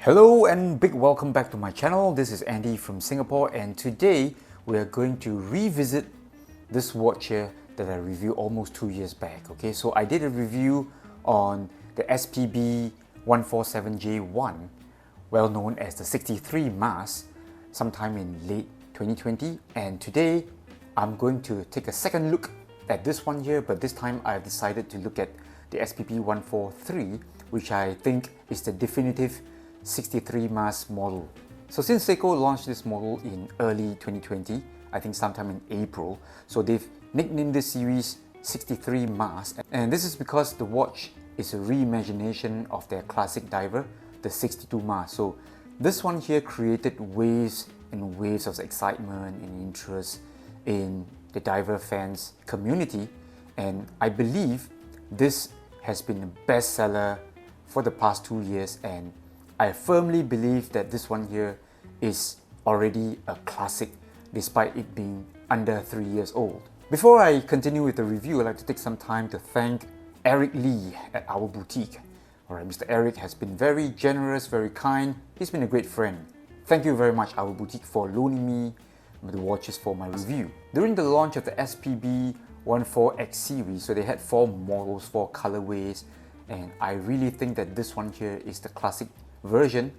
Hello and big welcome back to my channel. This is Andy from Singapore, and today we are going to revisit this watch here that I reviewed almost 2 years back. Okay, so I did a review on the SPB143J1, well known as the 63 mass, sometime in late 2020, and today I'm going to take a second look at this one here, but this time I've decided to look at the SPB143, which I think is the definitive 63 mass model. So since Seiko launched this model in early 2020, I think sometime in April, so they've nicknamed this series 63 mass, and this is because the watch is a reimagination of their classic diver, the 62 mass. So this one here created waves and waves of excitement and interest in the diver fans community, and I believe this has been a bestseller for the past 2 years, and I firmly believe that this one here is already a classic despite it being under 3 years old. Before I continue with the review, I'd like to take some time to thank Eric Lee at our boutique. Alright, Mr. Eric has been very generous, very kind. He's been a great friend. Thank you very much, our boutique, for loaning me the watches for my review. During the launch of the SPB14X series, so they had 4 models, 4 colorways, and I really think that this one here is the classic version,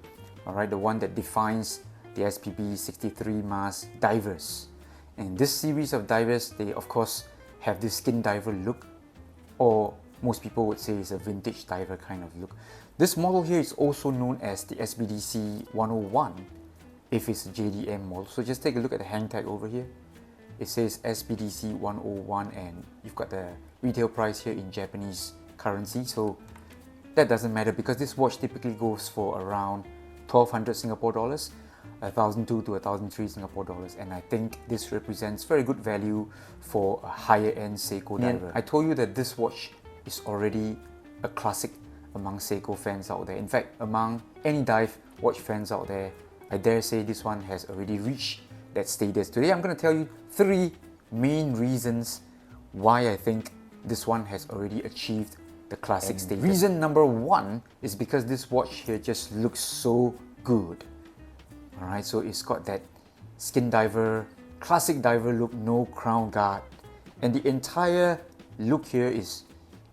alright, the one that defines the SPB 63 mass divers. And this series of divers, they of course have this skin diver look, or most people would say is a vintage diver kind of look. This model here is also known as the SBDC 101 if it's a JDM model. So just take a look at the hang tag over here. It says SBDC 101 and you've got the retail price here in Japanese currency, so that doesn't matter because this watch typically goes for around 1200 Singapore dollars, 1002 to 1003 Singapore dollars, and I think this represents very good value for a higher end Seiko diver. I told you that this watch is already a classic among Seiko fans out there. In fact, among any dive watch fans out there, I dare say this one has already reached that status. Today I'm going to tell you 3 main reasons why I think this one has already achieved the classic status. Reason number 1 is because this watch here just looks so good. Alright, so it's got that skin diver, classic diver look, no crown guard, and the entire look here is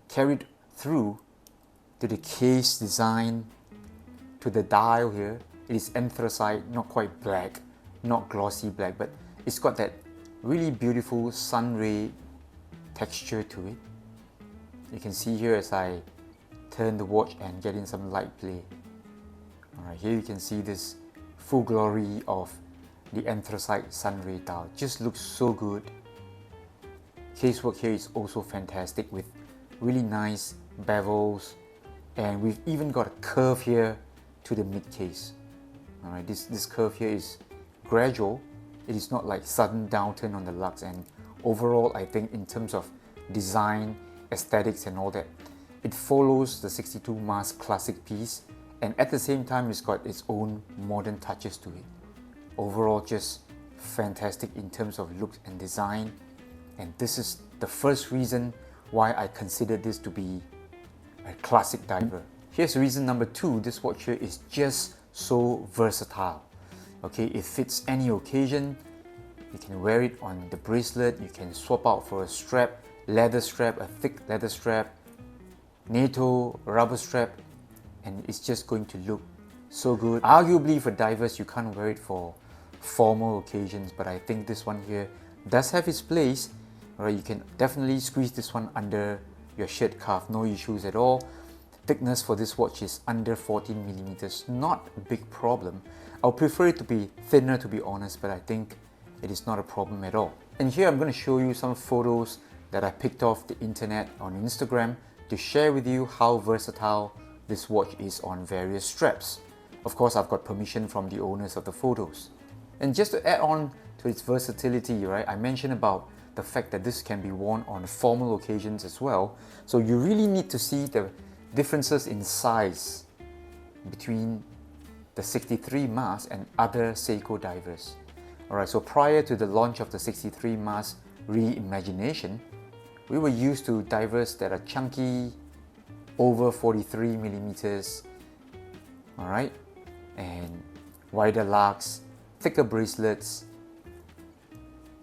carried through to the case design, to the dial here. It is anthracite, not quite black, not glossy black, but it's got that really beautiful sun ray texture to it. You can see here as I turn the watch and get in some light play. Alright, here you can see this full glory of the anthracite sun ray dial. Just looks so good. Casework here is also fantastic with really nice bevels, and we've even got a curve here to the mid case. Alright, this curve here is gradual. It is not like sudden downturn on the lux, and overall I think in terms of design, aesthetics and all that, it follows the 62 mass classic piece, and at the same time it's got its own modern touches to it. Overall just fantastic in terms of looks and design, and this is the first reason why I consider this to be a classic diver. Here's reason number 2. This watch here is just so versatile. Okay, it fits any occasion. You can wear it on the bracelet, you can swap out for a strap, leather strap, a thick leather strap, NATO rubber strap, and it's just going to look so good. Arguably for divers you can't wear it for formal occasions, but I think this one here does have its place. Alright, you can definitely squeeze this one under your shirt cuff, no issues at all. Thickness for this watch is under 14 millimeters, not a big problem. I'll prefer it to be thinner, to be honest, but I think it is not a problem at all. And here I'm going to show you some photos that I picked off the internet on Instagram to share with you how versatile this watch is on various straps. Of course, I've got permission from the owners of the photos. And just to add on to its versatility, right, I mentioned about the fact that this can be worn on formal occasions as well. So you really need to see the differences in size between the 63 mass and other Seiko divers. Alright, so prior to the launch of the 63 mass reimagination, we were used to divers that are chunky, over 43 millimeters, alright, and wider lugs, thicker bracelets,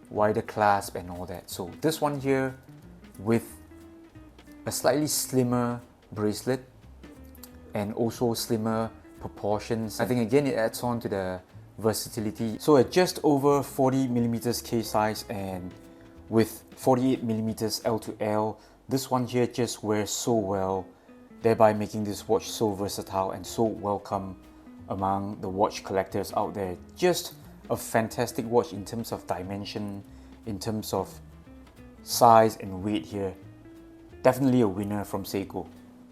wider clasp and all that. So this one here with a slightly slimmer bracelet and also slimmer proportions. I think again it adds on to the versatility. So at just over 40mm case size and with 48mm L to L, this one here just wears so well, thereby making this watch so versatile and so welcome among the watch collectors out there. Just a fantastic watch in terms of dimension, in terms of size and weight here. Definitely a winner from Seiko.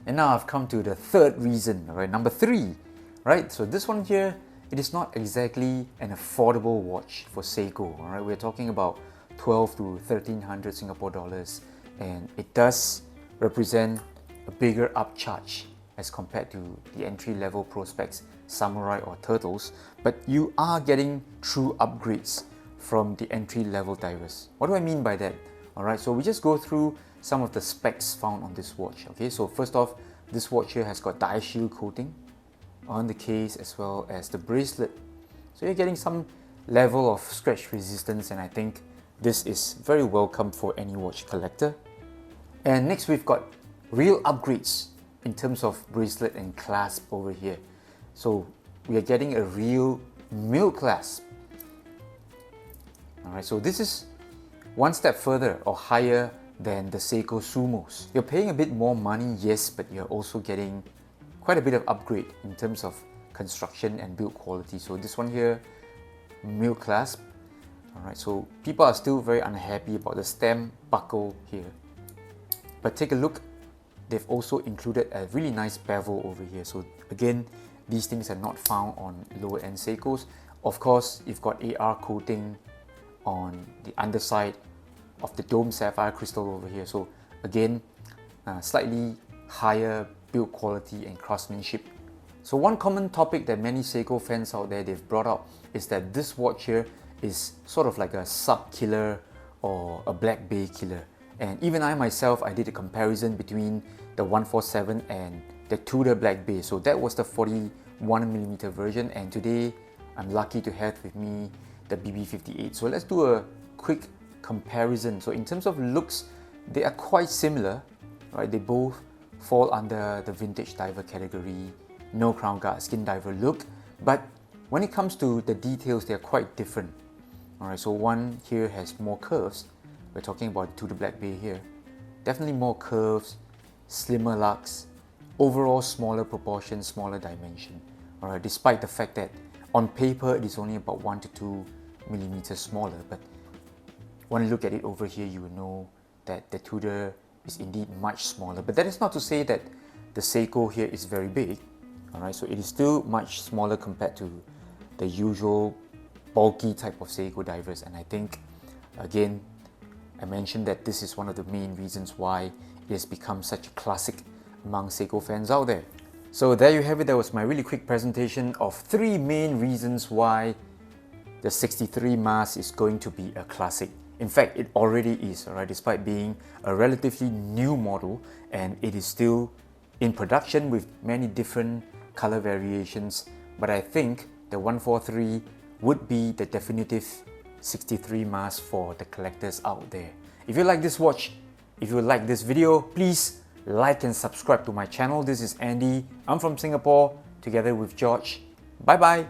And now I've come to the third reason, right? Number 3, right? So this one here, it is not exactly an affordable watch for Seiko, all right? We're talking about 12 to 1300 Singapore dollars, and it does represent a bigger upcharge as compared to the entry-level Pro Specs Samurai or Turtles, but you are getting true upgrades from the entry-level divers. What do I mean by that? Alright, so we just go through some of the specs found on this watch. Okay, so first off, this watch here has got die shield coating on the case as well as the bracelet. So you're getting some level of scratch resistance, and I think this is very welcome for any watch collector. And next we've got real upgrades in terms of bracelet and clasp over here. So we are getting a real milk clasp. Alright, so this is one step further or higher than the Seiko Sumos. You're paying a bit more money, yes, but you're also getting quite a bit of upgrade in terms of construction and build quality. So this one here, milk clasp. Alright, so people are still very unhappy about the stem buckle here. But take a look, they've also included a really nice bevel over here. So again, these things are not found on lower end Seikos. Of course, you've got AR coating on the underside of the dome sapphire crystal over here. So again, slightly higher build quality and craftsmanship. So one common topic that many Seiko fans out there they've brought up is that this watch here is sort of like a sub killer or a black bay killer. And even I myself, I did a comparison between the 147 and the Tudor Black Bay. So that was the 41mm version, and today I'm lucky to have with me the BB58. So let's do a quick comparison. So in terms of looks, they are quite similar, right? They both fall under the vintage diver category, no crown guard, skin diver look. But when it comes to the details, they're quite different. Alright, so one here has more curves. We're talking about Tudor Black Bay here. Definitely more curves, slimmer lugs, overall smaller proportion, smaller dimension. Alright, despite the fact that on paper it is only about 1 to 2 millimeters smaller, but when you look at it over here, you will know that the Tudor is indeed much smaller. But that is not to say that the Seiko here is very big. Alright, so it is still much smaller compared to the usual bulky type of Seiko divers, and I think again I mentioned that this is one of the main reasons why it has become such a classic among Seiko fans out there. So there you have it. That was my really quick presentation of 3 main reasons why the 63 Mars is going to be a classic. In fact, it already is, alright, despite being a relatively new model, and it is still in production with many different color variations. But I think the 143 would be the definitive 63 Mars for the collectors out there. If you like this watch, if you like this video, please like and subscribe to my channel. This is Andy. I'm from Singapore, together with George. Bye bye.